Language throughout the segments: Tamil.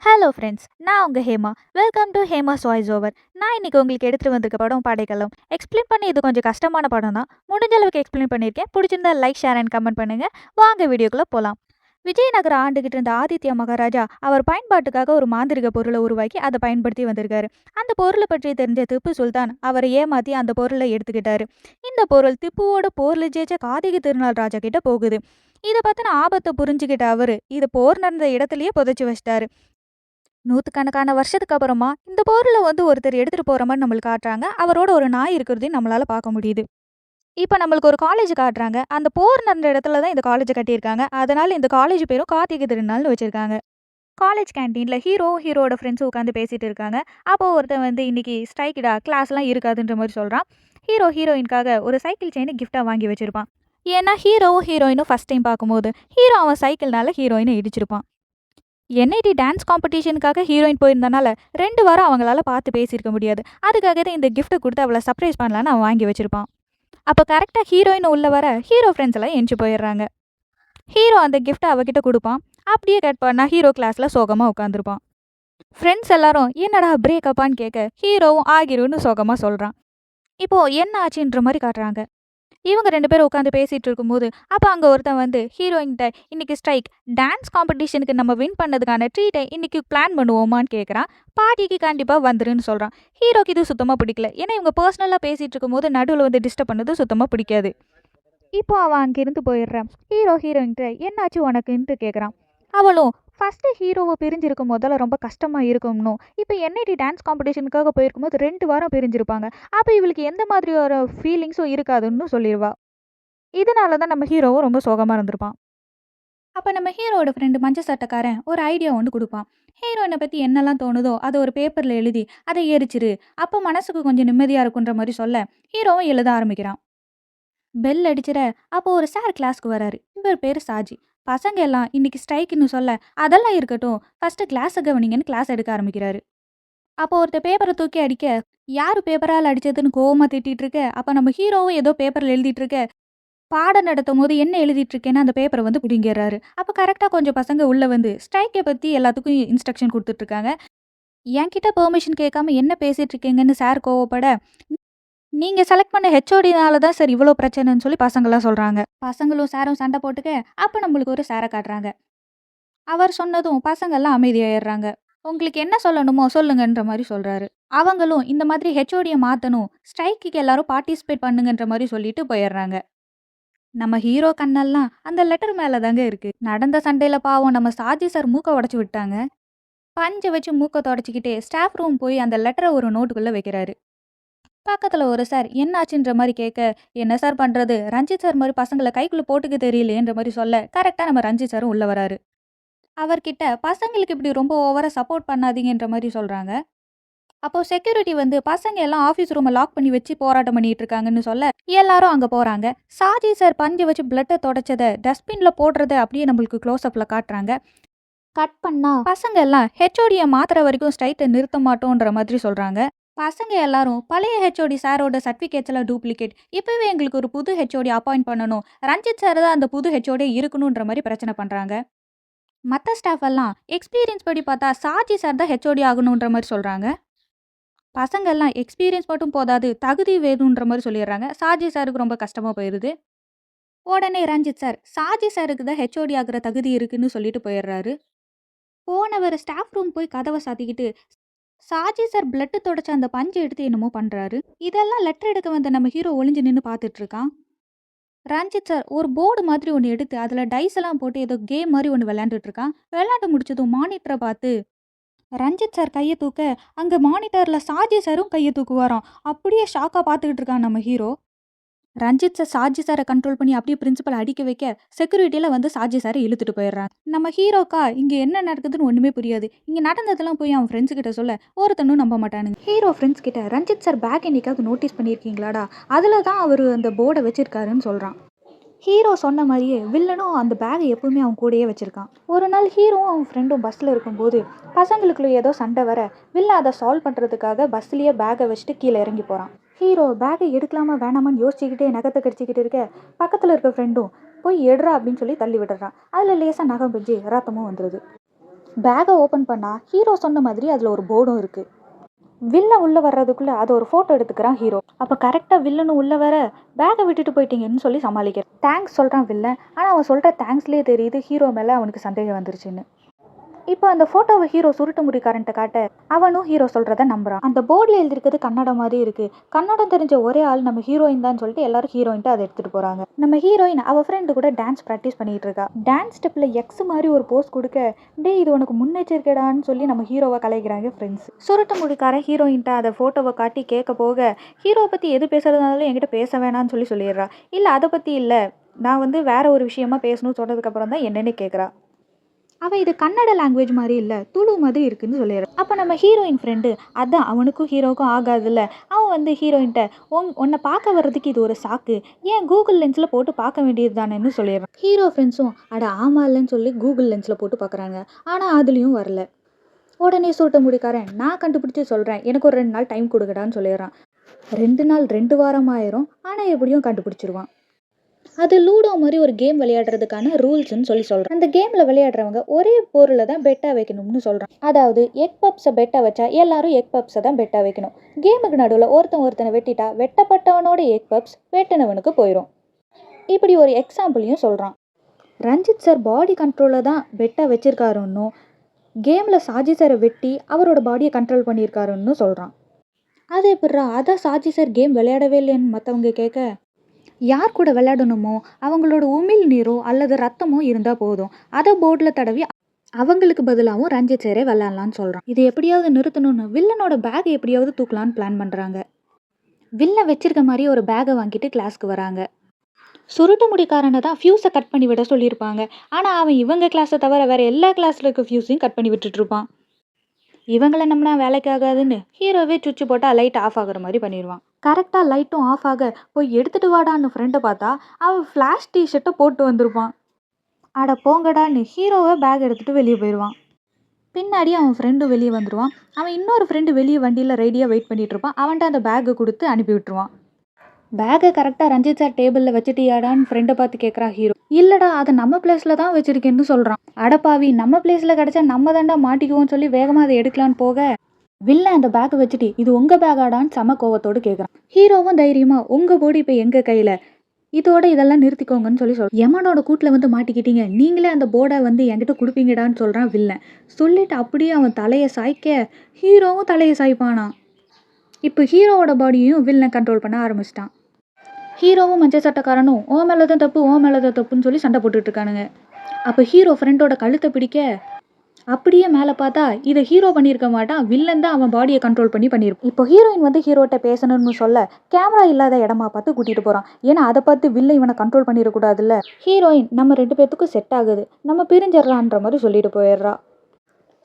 ஹலோ ஃப்ரெண்ட்ஸ், நான் உங்கள் Hema. Welcome to Hema's voice over. நான் இன்னைக்கு உங்களுக்கு எடுத்துகிட்டு வந்திருக்க படம் படைக்கலம். எக்ஸ்பிளைன் பண்ணி இது கொஞ்சம் கஷ்டமான படம் தான். முடிஞ்ச அளவுக்கு எக்ஸ்பிளைன் பண்ணியிருக்கேன். பிடிச்சிருந்தா லைக், ஷேர் அண்ட் கமெண்ட் பண்ணுங்கள். வாங்க வீடியோக்குள்ளே போகலாம். விஜயநகர ஆண்டுகிட்டு இருந்த ஆதித்ய மகாராஜா அவர் பயன்பாட்டுக்காக ஒரு மாந்திரிக பொருளை உருவாக்கி அதை பயன்படுத்தி வந்திருக்காரு. அந்த பொருளை பற்றி தெரிஞ்ச திப்பு சுல்தான் அவரை ஏமாற்றி அந்த பொருளை எடுத்துக்கிட்டாரு. இந்த பொருள் திப்புவோட போரில் ஜெயிச்ச காதிகை திருநாள் ராஜா கிட்ட போகுது. இதை பற்றின ஆபத்தை புரிஞ்சுக்கிட்ட அவர் இதை போர் நடந்த இடத்துலயே புதைச்சி வச்சிட்டாரு. நூற்றுக்கணக்கான வருஷத்துக்கு அப்புறமா இந்த பொருளை ஒருத்தர் எடுத்துகிட்டு போகிற மாதிரி நம்மளுக்கு காட்டுறாங்க. அவரோட ஒரு நாய் இருக்கிறதையும் நம்மளால் பார்க்க முடியுது. இப்போ நம்மளுக்கு ஒரு காலேஜ் காட்டுறாங்க. அந்த போர் நடந்த இடத்துல தான் இந்த காலேஜை கட்டியிருக்காங்க. அதனால் இந்த காலேஜ் பேரும் கார்த்திகை திருநாள்னு வச்சுருக்காங்க. காலேஜ் கேன்டீனில் ஹீரோட ஃப்ரெண்ட்ஸும் உட்காந்து பேசிகிட்டு இருக்காங்க. அப்போது ஒருத்தன் இன்னைக்கு ஸ்ட்ரைக்கிடா, கிளாஸ்லாம் இருக்காதுன்ற மாதிரி சொல்கிறான். ஹீரோயினுக்காக ஒரு சைக்கிள் செயினை கிஃப்டாக வாங்கி வச்சுருப்பான். ஏன்னா ஹீரோயினும் ஃபஸ்ட் டைம் பார்க்கும்போது அவன் சைக்கிள்னால ஹீரோயினை இடிச்சிருப்பான். என்ஐடி டான்ஸ் காம்படிஷனுக்காக ஹீரோயின் போயிருந்தனால 2 வாரம் அவங்களால பார்த்து பேசியிருக்க முடியாது. அதுக்காக தான் இந்த கிஃப்ட்டை கொடுத்து அவளை சர்ப்ரைஸ் பண்ணலான்னு அவன் வாங்கி வச்சிருப்பான். அப்போ கரெக்டாக ஹீரோயின் உள்ள வர ஹீரோ ஃப்ரெண்ட்ஸ் எல்லாம் எஞ்சி போயிடுறாங்க. ஹீரோ அந்த கிஃப்ட்டை அவகிட்ட கொடுப்பான். அப்படியே கட் பண்ணா ஹீரோ கிளாஸில் சோகமாக உட்காந்துருப்பான். ஃப்ரெண்ட்ஸ் எல்லாரும் என்னடா பிரேக்கப்பான்னு கேட்க ஹீரோவும் ஆகிருன்னு சோகமாக சொல்கிறான். இப்போது என்ன ஆச்சுன்ற மாதிரி காட்டுறாங்க. இவங்க 2 பேரும் உட்காந்து பேசிகிட்டு இருக்கும்போது அப்போ அங்கே ஒருத்தன் ஹீரோயின்கிட்ட இன்னைக்கு ஸ்ட்ரைக் டான்ஸ் காம்படிஷனுக்கு நம்ம வின் பண்ணதுக்கான ட்ரீட்டை இன்னைக்கு பிளான் பண்ணுவோமான்னு கேட்குறான். பார்ட்டிக்கு கண்டிப்பாக வந்துருன்னு சொல்கிறான். ஹீரோக்கு இது சுத்தமாக பிடிக்கல. ஏன்னா இவங்க பர்சனலாக பேசிகிட்டு இருக்கும்போது நடுவில் டிஸ்டர்ப் பண்ணது சுத்தமாக பிடிக்காது. இப்போ அவன் அங்கேருந்து போயிடுறான். ஹீரோயின்கிட்ட என்னாச்சு உனக்குன்ட்டு கேட்குறான். அவளும் ஃபஸ்ட்டு ஹீரோவை பிரிஞ்சிருக்கும் முதல்ல ரொம்ப கஷ்டமாக இருக்கும்னும், இப்போ என்ஐடி டான்ஸ் காம்படிஷனுக்காக போயிருக்கும்போது 2 வாரம் பிரிஞ்சிருப்பாங்க. அப்போ இவளுக்கு எந்த மாதிரி ஒரு ஃபீலிங்ஸும் இருக்காதுன்னு சொல்லிடுவா. இதனால தான் நம்ம ஹீரோவும் ரொம்ப சோகமாக இருந்திருப்பான். அப்போ நம்ம ஹீரோவோட ஃப்ரெண்டு மஞ்சள் சட்டைக்காரன் ஒரு ஐடியா ஒன்று கொடுப்பான். ஹீரோயினை பற்றி என்னெல்லாம் தோணுதோ அதை ஒரு பேப்பரில் எழுதி அதை எரிச்சிரு, அப்போ மனசுக்கு கொஞ்சம் நிம்மதியாக இருக்குன்ற மாதிரி சொல்ல ஹீரோவும் எழுத ஆரம்பிக்கிறான். பெல் அடிச்சிட அப்போ ஒரு சார் கிளாஸ்க்கு வராரு. இவர் பேர் சாஜி. பசங்க எல்லாம் இன்னைக்கு ஸ்ட்ரைக்குன்னு சொல்ல அதெல்லாம் இருக்கட்டும், ஃபஸ்ட்டு கிளாஸை கவனிங்கன்னு கிளாஸ் எடுக்க ஆரம்பிக்கிறாரு. அப்போ ஒருத்தர் பேப்பரை தூக்கி அடிக்க யார் பேப்பரால் அடிச்சதுன்னு கோவமாக திட்டிகிட்டு இருக்க. அப்போ நம்ம ஹீரோவும் ஏதோ பேப்பரில் எழுதிட்டு இருக்க. பாடம் நடத்தும் போது என்ன எழுதிட்டு இருக்கேன்னு அந்த பேப்பரை பிடிங்கிறாரு. அப்போ கரெக்டாக கொஞ்சம் பசங்க உள்ளே ஸ்ட்ரைக்கை பற்றி எல்லாத்துக்கும் இன்ஸ்ட்ரக்ஷன் கொடுத்துட்ருக்காங்க. என்கிட்ட பெர்மிஷன் கேட்காம என்ன பேசிகிட்டு இருக்கீங்கன்னு சார் கோவப்பட, நீங்கள் செலக்ட் பண்ண ஹெச்ஓடினால தான் சார் இவ்வளோ பிரச்சனைன்னு சொல்லி பசங்களாம் சொல்கிறாங்க. பசங்களும் சாரும் சண்டை போட்டுக்க அப்போ நம்மளுக்கு ஒரு சாரை காட்டுறாங்க. அவர் சொன்னதும் பசங்கள்லாம் அமைதியாயிடுறாங்க. உங்களுக்கு என்ன சொல்லணுமோ சொல்லுங்கன்ற மாதிரி சொல்கிறாரு. அவங்களும் இந்த மாதிரி ஹெச்ஓடியை மாற்றணும், ஸ்ட்ரைக்குக்கு எல்லாரும் பார்ட்டிசிபேட் பண்ணுங்கன்ற மாதிரி சொல்லிட்டு போயிடுறாங்க. நம்ம ஹீரோ கண்ணெல்லாம் அந்த லெட்டர் மேலே தாங்க இருக்குது. நடந்த சண்டையில் பாவம் நம்ம சாஜி சார் மூக்கை உடச்சி விட்டாங்க. பஞ்சை வச்சு மூக்கை தொடச்சிக்கிட்டே ஸ்டாஃப் ரூம் போய் அந்த லெட்டரை ஒரு நோட்டுக்குள்ளே வைக்கிறாரு. பக்கத்தில் ஒரு சார் என்னாச்சுன்ற மாதிரி கேட்க, என்ன சார் பண்ணுறது, ரஞ்சித் சார் மாதிரி பசங்களை கைக்குள்ளே போட்டுக்க தெரியலேன்ற மாதிரி சொல்ல கரெக்டாக நம்ம ரஞ்சித் சாரும் உள்ளே வராரு. அவர்கிட்ட பசங்களுக்கு இப்படி ரொம்ப ஓவராக சப்போர்ட் பண்ணாதீங்கன்ற மாதிரி சொல்கிறாங்க. அப்போது செக்யூரிட்டி பசங்க எல்லாம் ஆஃபீஸ் ரூமை லாக் பண்ணி வச்சு போராட்டம் பண்ணிட்டு இருக்காங்கன்னு சொல்ல எல்லாரும் அங்கே போகிறாங்க. சாஜி சார் பஞ்சை வச்சு பிளட்டை தொடச்சதை டஸ்ட்பினில் போடுறத அப்படியே நம்மளுக்கு க்ளோஸ்அப்பில் காட்டுறாங்க. கட் பண்ணா பசங்க எல்லாம் ஹெச்ஓடியை மாற்றுற வரைக்கும் ஸ்ட்ரைட்டை நிறுத்த மாட்டோன்ற மாதிரி சொல்கிறாங்க. பசங்க எல்லாரும் பழைய ஹெச்ஓடி சாரோட சர்டிஃபிகேட்ஸ் எல்லாம் டூப்ளிகேட், இப்போவே எங்களுக்கு ஒரு புது ஹெச்ஓடி அப்பாயிண்ட் பண்ணணும், ரஞ்சித் சார் தான் அந்த புது ஹெச்ஓடி இருக்கணுன்ற மாதிரி பிரச்சனை பண்ணுறாங்க. மற்ற ஸ்டாஃப் எல்லாம் எக்ஸ்பீரியன்ஸ் படி பார்த்தா சாஜி சார் தான் ஹெச்ஓடி ஆகணுன்ற மாதிரி சொல்கிறாங்க. பசங்க எல்லாம் எக்ஸ்பீரியன்ஸ் மட்டும் போதாது, தகுதி வேணுன்ற மாதிரி சொல்லிடுறாங்க. சாஜி சாருக்கு ரொம்ப கஷ்டமாக போயிடுது. உடனே ரஞ்சித் சார் சாஜி சாருக்கு தான் ஹெச்ஓடி ஆகிற தகுதி இருக்குன்னு சொல்லிட்டு போயிடுறாரு. போனவர் ஸ்டாஃப் ரூம் போய் கதவை சாத்திக்கிட்டு சாஜி சார் பிளட்டு தொடச்ச அந்த பஞ்சை எடுத்து என்னமோ பண்ணுறாரு. இதெல்லாம் லெட்டர் எடுக்க வந்த நம்ம ஹீரோ ஒளிஞ்சு நின்று பார்த்துட்ருக்கான். ரஞ்சித் சார் ஒரு போர்டு மாதிரி ஒன்று எடுத்து அதில் டைஸ் எல்லாம் போட்டு ஏதோ கேம் மாதிரி ஒன்று விளையாண்டுட்ருக்கான். விளையாண்டு முடிச்சதும் மானிட்டரை பார்த்து ரஞ்சித் சார் கையை தூக்க அங்கே மானிட்டரில் சாஜி சாரும் கையை தூக்குவாராம். அப்படியே ஷாக்காக பார்த்துக்கிட்டு இருக்கான் நம்ம ஹீரோ. ரஞ்சித் சார் சாஜி சாரை கண்ட்ரோல் பண்ணி அப்படியே பிரின்சிபல் அடிக்க வைக்க செக்யூரிட்டியில் சாஜி சாரை இழுத்துட்டு போயிடுறாங்க. நம்ம ஹீரோக்கா இங்கே என்ன நடக்குதுன்னு ஒன்றுமே புரியாது. இங்கே நடந்ததெல்லாம் போய் அவன் ஃப்ரெண்ட்ஸ் கிட்ட சொல்ல ஒருத்தனும் நம்ப மாட்டானுங்க. ஹீரோ ஃப்ரெண்ட்ஸ் கிட்ட ரஞ்சித் சார் பேக் என்னைக்காவது நோட்டீஸ் பண்ணியிருக்கீங்களாடா, அதில் தான் அவர் அந்த போர்டை வச்சிருக்காருன்னு சொல்கிறான். ஹீரோ சொன்ன மாதிரியே வில்லனும் அந்த பேகை எப்பவுமே அவன் கூடயே வச்சுருக்கான். ஒரு நாள் ஹீரோவும் அவன் ஃப்ரெண்டும் பஸ்ஸில் இருக்கும்போது பசங்களுக்குள்ள ஏதோ சண்டை வர வில்ல அதை சால்வ் பண்ணுறதுக்காக பஸ்லேயே பேகை வச்சுட்டு கீழே இறங்கி போகிறான். ஹீரோ பேகை எடுக்கலாமா வேணாமான்னு யோசிச்சுக்கிட்டே நகத்தை கடிச்சிக்கிட்டு இருக்க பக்கத்தில் இருக்க ஃப்ரெண்டும் போய் எடுறா அப்படின்னு சொல்லி தள்ளி விடுறான். அதில் லேசாக நகம் பிஞ்சு ரத்தமும் வந்துடுது. பேக்கை ஓப்பன் பண்ணால் ஹீரோ சொன்ன மாதிரி அதில் ஒரு போர்டும் இருக்குது. வில்லன் உள்ளே வர்றதுக்குள்ளே அதை ஒரு ஃபோட்டோ எடுத்துக்கிறான் ஹீரோ. அப்போ கரெக்டாக வில்லனும் உள்ளே வர பேக்கை விட்டுட்டு போயிட்டீங்கன்னு சொல்லி சமாளிக்கிறேன். தேங்க்ஸ் சொல்கிறான் வில்லன். ஆனால் அவன் சொல்கிற தேங்க்ஸ்லேயே தெரியுது ஹீரோ மேலே அவனுக்கு சந்தேகம் வந்துருச்சுன்னு. இப்போ அந்த ஃபோட்டோவை ஹீரோ சுருட்டு முடிக்காரன்ட்ட காட்ட அவனும் ஹீரோ சொல்கிறத நம்புறான். அந்த போர்டில் எழுதிருக்கிறது கன்னடம் மாதிரி இருக்குது. கன்னடம் தெரிஞ்ச ஒரே ஆள் நம்ம ஹீரோயின் தான் சொல்லிட்டு எல்லாரும் ஹீரோயின்ட்டு அதை எடுத்துகிட்டு போகிறாங்க. நம்ம ஹீரோயின் அவள் ஃப்ரெண்டு கூட டான்ஸ் ப்ராக்டிஸ் பண்ணிகிட்டு இருக்கா. டான்ஸ் ஸ்டெப்பில் எக்ஸ் மாதிரி ஒரு போஸ் கொடுக்க, டே இது உனக்கு முன்னெச்சரிக்கைடான்னு சொல்லி நம்ம ஹீரோவை கலைக்கிறாங்க ஃப்ரெண்ட்ஸ். சுருட்டு முடிக்காரன் ஹீரோயின்ட்ட அதை ஃபோட்டோவை காட்டி கேட்க போக, ஹீரோவை பற்றி எது பேசுகிறதுனாலும் என்கிட்ட பேச வேணான்னு சொல்லிடுறா. இல்லை அதை பற்றி இல்லை, நான் வேற ஒரு விஷயமா பேசணும்னு சொன்னதுக்கப்புறம் தான் என்னென்னு கேட்குறா. அவள் இது கன்னட லாங்குவேஜ் மாதிரி இல்லை, துளு மாதிரி இருக்குன்னு சொல்லிடுறான். அப்போ நம்ம ஹீரோயின் ஃப்ரெண்டு அதான் அவனுக்கும் ஹீரோவுக்கும் ஆகாதுல்ல, அவன் ஹீரோயின்ட்ட உன்னை பார்க்க வர்றதுக்கு இது ஒரு சாக்கு, ஏன் கூகுள் லென்ஸில் போட்டு பார்க்க வேண்டியது தானேன்னு சொல்லிடுறான். ஹீரோ ஃப்ரெண்ட்ஸும் அட ஆமா இல்லைன்னு சொல்லி கூகுள் லென்ஸில் போட்டு பார்க்குறாங்க. ஆனால் அதுலேயும் வரல. உடனே சுருட்ட முடிக்காரன் நான் கண்டுபிடிச்சி சொல்கிறேன், எனக்கு ஒரு 2 நாள் டைம் கொடுக்கடான்னு சொல்லிடுறான். 2 நாள் 2 வாரம் ஆயிரும். ஆனால் எப்படியும் கண்டுபிடிச்சிருவான். அது லூடோ மாதிரி ஒரு கேம் விளையாடுறதுக்கான ரூல்ஸ்ன்னு சொல்கிறான். அந்த கேமில் விளையாடுறவங்க ஒரே பொருளை தான் பெட்டாக வைக்கணும்னு சொல்கிறான். அதாவது எக் பப்ஸை பெட்டாக வச்சா எல்லாரும் எக் பப்ஸை தான் பெட்டாக வைக்கணும். கேமுக்கு நடுவில் ஒருத்தனை வெட்டிட்டா வெட்டப்பட்டவனோட எக் பப்ஸ் வெட்டினவனுக்கு போயிடும். இப்படி ஒரு எக்ஸாம்பிளையும் சொல்கிறான். ரஞ்சித் சார் பாடி கண்ட்ரோலை தான் பெட்டாக வச்சிருக்காருன்னும், கேமில் சாஜி சாரை வெட்டி அவரோட பாடியை கண்ட்ரோல் பண்ணியிருக்காருன்னு சொல்கிறான். அது எப்படிரா, அதான் சாஜி சார் கேம் விளையாடவே இல்லைன்னு மற்றவங்க கேட்க, யார் கூட விளையாடணுமோ அவங்களோட உமிழ் நீரோ அல்லது ரத்தமோ இருந்தால் போதும், அதை போர்டில் தடவி அவங்களுக்கு பதிலாகவும் ரஞ்சித் சாரே விளையாடலான்னு சொல்கிறான். இது எப்படியாவது நிறுத்தணும்னு வில்லனோட பேகை எப்படியாவது தூக்கலான்னு பிளான் பண்ணுறாங்க. வில்லன் வச்சிருக்க மாதிரி ஒரு பேகை வாங்கிட்டு கிளாஸ்க்கு வராங்க. சுருட்டு முடிக்காரனை தான் ஃபியூஸை கட் பண்ணி விட சொல்லியிருப்பாங்க. ஆனால் அவன் இவங்க கிளாஸை தவிர வேறு எல்லா கிளாஸில் இருக்க ஃபியூஸையும் கட் பண்ணி விட்டுட்ருப்பான். இவங்களை நம்மனா வேலைக்கு ஆகாதுன்னு ஹீரோவே சுவிட்ச் போட்டால் லைட் ஆஃப் ஆகிற மாதிரி பண்ணிடுவான். கரெக்டாக லைட்டும் ஆஃப் ஆக போய் எடுத்துகிட்டு வாடான்னு ஃப்ரெண்டை பார்த்தா அவன் ஃப்ளாஷ் டிஷர்ட்டை போட்டு வந்திருப்பான். அட போங்கடான்னு ஹீரோவை பேக் எடுத்துகிட்டு வெளியே போயிடுவான். பின்னாடி அவன் ஃப்ரெண்டும் வெளியே வந்துடுவான். அவன் இன்னொரு ஃப்ரெண்டு வெளியே வண்டியில் ரெடியாக வெயிட் பண்ணிகிட்டு இருப்பான். அவன்கிட்ட அந்த பேக்கை கொடுத்து அனுப்பி விட்டுருவான். பேக்கை கரெக்டாக ரஞ்சித் சார் டேபிளில் வச்சுட்டியாடான்னு ஃப்ரெண்டை பார்த்து கேட்குறா ஹீரோ. இல்லைடா, அதை நம்ம பிளேஸில் தான் வச்சுருக்கேன்னு சொல்கிறான். அடப்பாவி, நம்ம பிளேஸில் கிடச்சா நம்ம தாண்டா மாட்டிக்குவோன்னு சொல்லி வேகமாக அதை எடுக்கலான்னு போக, வில்லன் அந்த பேக்கை வச்சுட்டு இது உங்கள் பேக்காடான்னு செம கோவத்தோடு கேட்குறான். ஹீரோவும் தைரியமாக உங்கள் போடி இப்போ எங்கள் கையில், இதோட இதெல்லாம் நிறுத்திக்கோங்கன்னு சொல்லி யமனோட கூட்டில் மாட்டிக்கிட்டீங்க, நீங்களே அந்த போர்டை என்கிட்ட கொடுப்பீங்கடான்னு சொல்கிறான் வில்லன். சொல்லிட்டு அப்படியே அவன் தலையை சாய்க்க ஹீரோவும் தலையை சாய்ப்பானா. இப்போ ஹீரோவோட பாடியையும் வில்லன் கண்ட்ரோல் பண்ண ஆரம்பிச்சிட்டான். ஹீரோவும் மஞ்சள் சட்டக்காரனும் ஓ மேலே தான் தப்பு ஓ மேலே தான் தப்புன்னு சொல்லி சண்டை போட்டுட்ருக்கானுங்க. அப்போ ஹீரோ ஃப்ரெண்டோட கழுத்தை பிடிக்க அப்படியே மேலே பார்த்தா இதை ஹீரோ பண்ணியிருக்க மாட்டான், வில்லன் தான் அவன் பாடியை கண்ட்ரோல் பண்ணியிருப்பான். இப்போ ஹீரோயின் ஹீரோட்ட பேசணும்னு சொல்ல கேமரா இல்லாத இடமா பார்த்து கூட்டிகிட்டு போகிறான். ஏன்னா அதை பார்த்து வில்லன் இவனை கண்ட்ரோல் பண்ணிடக்கூடாதுல்ல. ஹீரோயின் நம்ம 2 பேர்த்துக்கும் செட் ஆகுது, நம்ம பிரிஞ்சிடறான்ற மாதிரி சொல்லிட்டு போயிடுறா.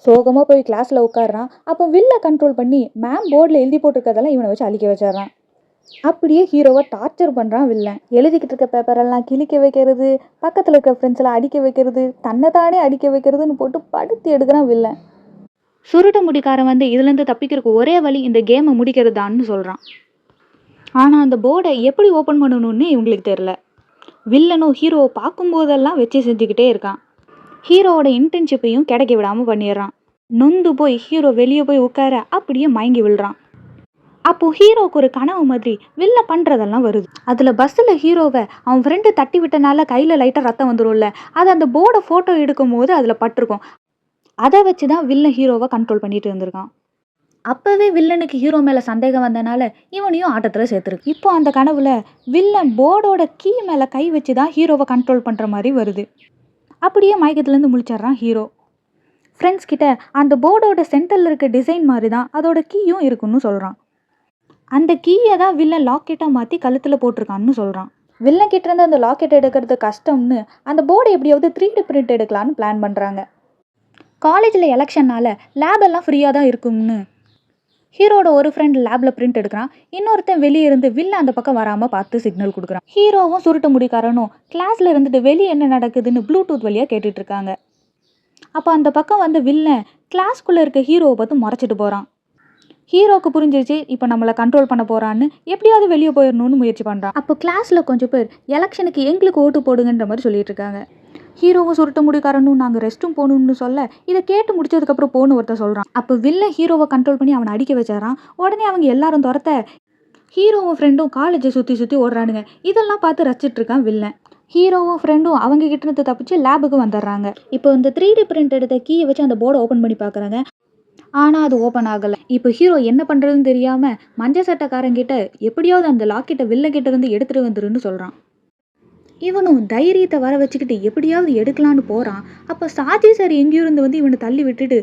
சோகமாக போய் கிளாஸில் உட்காடுறான். அப்போ வில்லை கண்ட்ரோல் பண்ணி மேம் போர்டில் எழுதி போட்டிருக்கதெல்லாம் இவனை வச்சு அழிக்க வச்சிடறான். அப்படியே ஹீரோவை டார்ச்சர் பண்ணுறான் வில்லன். எழுதிக்கிட்டு இருக்க பேப்பரெல்லாம் கிழிக்க வைக்கிறது, பக்கத்தில் இருக்க ஃப்ரெண்ட்ஸெல்லாம் அடிக்க வைக்கிறது, தன்னை தானே அடிக்க வைக்கிறதுன்னு போட்டு படுத்து எடுக்கிறான் வில்லன். சுருட்டு முடிக்காரன் இதுலேருந்து தப்பிக்கிறதுக்கு ஒரே வழி இந்த கேமை முடிக்கிறதான்னு சொல்கிறான். ஆனால் அந்த போர்டை எப்படி ஓப்பன் பண்ணணும்னு இவங்களுக்கு தெரில. வில்லனும் ஹீரோவை பார்க்கும்போதெல்லாம் வச்சு செஞ்சுக்கிட்டே இருக்கான். ஹீரோவோட இன்டர்ன்ஷிப்பையும் கிடைக்க விடாமல் பண்ணிடுறான். நொந்து போய் ஹீரோ வெளியே போய் உட்கார அப்படியே மயங்கி விழுறான். அப்போது ஹீரோவுக்கு ஒரு கனவு மாதிரி வில்ல பண்ணுறதெல்லாம் வருது. அதில் பஸ்ஸில் ஹீரோவை அவன் ஃப்ரெண்டு தட்டி விட்டனால கையில் லைட்டாக ரத்தம் வந்துடும்ல, அது அந்த போர்டை ஃபோட்டோ எடுக்கும் போது அதில் பட்டிருக்கும். அதை வச்சு தான் வில்லன் ஹீரோவை கண்ட்ரோல் பண்ணிட்டு இருந்திருக்கான். அப்போவே வில்லனுக்கு ஹீரோ மேலே சந்தேகம் வந்தனால இவனையும் ஆட்டத்தில் சேர்த்துருக்கு. இப்போ அந்த கனவுல வில்லன் போர்டோட கீ மேலே கை வச்சு தான் ஹீரோவை கண்ட்ரோல் பண்ணுற மாதிரி வருது. அப்படியே மயக்கத்துலேருந்து முழிச்சிட்றான் ஹீரோ. ஃப்ரெண்ட்ஸ் கிட்ட அந்த போர்டோட சென்டரில் இருக்க டிசைன் மாதிரி தான் அதோட கீயும் இருக்குன்னு சொல்கிறான். அந்த கீயை தான் வில்லன் லாக்கெட்டாக மாற்றி கழுத்தில் போட்டிருக்கான்னு சொல்கிறான். வில்லன் கிட்டேருந்து அந்த லாக்கெட் எடுக்கிறது கஷ்டம்னு அந்த போர்டை எப்படியாவது 3D பிரிண்ட் எடுக்கலான்னு பிளான் பண்ணுறாங்க. காலேஜில் எலெக்ஷனால் லேபெல்லாம் ஃப்ரீயாக தான் இருக்கும்னு ஹீரோட ஒரு ஃப்ரெண்ட் லேபில் பிரிண்ட் எடுக்கிறான். இன்னொருத்தன் வெளியே இருந்து வில்லன் அந்த பக்கம் வராமல் பார்த்து சிக்னல் கொடுக்குறான். ஹீரோவும் சுருட்டு முடிக்காரனும் கிளாஸில் இருந்துட்டு வெளியே என்ன நடக்குதுன்னு ப்ளூடூத் வழியாக கேட்டுட்ருக்காங்க. அப்போ அந்த பக்கம் வில்லன் கிளாஸ்க்குள்ளே இருக்க ஹீரோவை பார்த்து முறைச்சிட்டு போகிறான். ஹீரோக்கு புரிஞ்சிருச்சு இப்போ நம்மளை கண்ட்ரோல் பண்ண போகிறான்னு, எப்படியாவது வெளியே போயிடணும்னு முயற்சி பண்ணுறான். அப்போ கிளாஸில் கொஞ்சம் பேர் எலெக்ஷனுக்கு எங்களுக்கு ஓட்டு போடுங்கன்ற மாதிரி சொல்லிட்டு இருக்காங்க. ஹீரோவும் சுருட்ட முடிக்காரனும் நாங்கள் ரெஸ்ட்டும் போகணும்னு சொல்ல இதை கேட்டு முடிச்சதுக்கப்புறம் போகணும் ஒருத்தர் சொல்கிறான். அப்போ வில்லன் ஹீரோவை கண்ட்ரோல் பண்ணி அவனை அடிக்க வச்சாரான். உடனே அவங்க எல்லாரும் துரத்த ஹீரோவும் ஃப்ரெண்டும் காலேஜை சுற்றி சுற்றி ஓடுறானுங்க. இதெல்லாம் பார்த்து ரசிச்சிட்டு இருக்கான் வில்லன். ஹீரோவும் ஃப்ரெண்டும் அவங்க கிட்ட இருந்து தப்பிச்சு லேபுக்கு வந்துடுறாங்க. இப்போ இந்த 3D பிரிண்ட் எடுத்த கீயை வச்சு அந்த போர்டை ஓப்பன் பண்ணி பார்க்குறாங்க. ஆனால் அது ஓப்பன் ஆகலை. இப்போ ஹீரோ என்ன பண்ணுறதுன்னு தெரியாமல் மஞ்சள் சட்டைக்காரங்கிட்ட எப்படியாவது அந்த லாக்கெட்டை வில்லங்கிட்ட இருந்து எடுத்துகிட்டு வந்துருன்னு சொல்கிறான். இவனும் தைரியத்தை வர வச்சுக்கிட்டு எப்படியாவது எடுக்கலான்னு போகிறான். அப்போ சாஜி சார் எங்கேயோ இருந்து வந்து இவனை தள்ளி விட்டுட்டு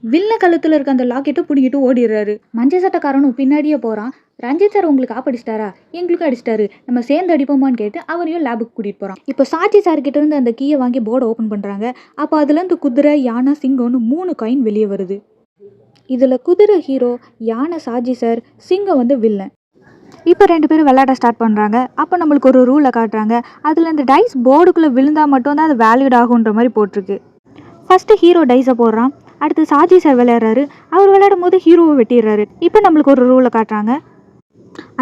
வில்ல கழுத்தில் இருக்க அந்த லாக்கெட்டை பிடிக்கிட்டு ஓடிடுறாரு. மஞ்சள் சட்டைக்காரனும் பின்னாடியே போகிறான். ரஞ்சித் சார் உங்களுக்கு அடிச்சிட்டாரா? எங்களுக்கும் அடிச்சிட்டாரு, நம்ம சேர்ந்து அடிப்போமான்னு கேட்டு அவரையும் லேபுக்கு கூட்டிகிட்டு போகிறான். இப்போ சாஜி சார்கிட்ட இருந்து அந்த கீயை வாங்கி போர்டை ஓப்பன் பண்ணுறாங்க. அப்போ அதுலேருந்து குதிரை, யானை, சிங்கம்னு 3 காயின் வெளியே வருது. இதில் குதிரை ஹீரோ, யானை சாஜி சார், சிங்கம் வந்து வில்லன். இப்போ 2 பேரும் விளையாட ஸ்டார்ட் பண்ணுறாங்க. அப்போ நம்மளுக்கு ஒரு ரூலை காட்டுறாங்க. அதில் இந்த டைஸ் போர்டுக்குள்ளே விழுந்தால் மட்டும்தான் அது வேலிட் ஆகுன்ற மாதிரி போட்டிருக்கு. ஃபஸ்ட்டு ஹீரோ டைஸை போடுறான். அடுத்து சாஜி சார் விளையாடுறாரு. அவர் விளையாடும் போது ஹீரோவை வெட்டிடுறாரு. இப்போ நம்மளுக்கு ஒரு ரூலை காட்டுறாங்க.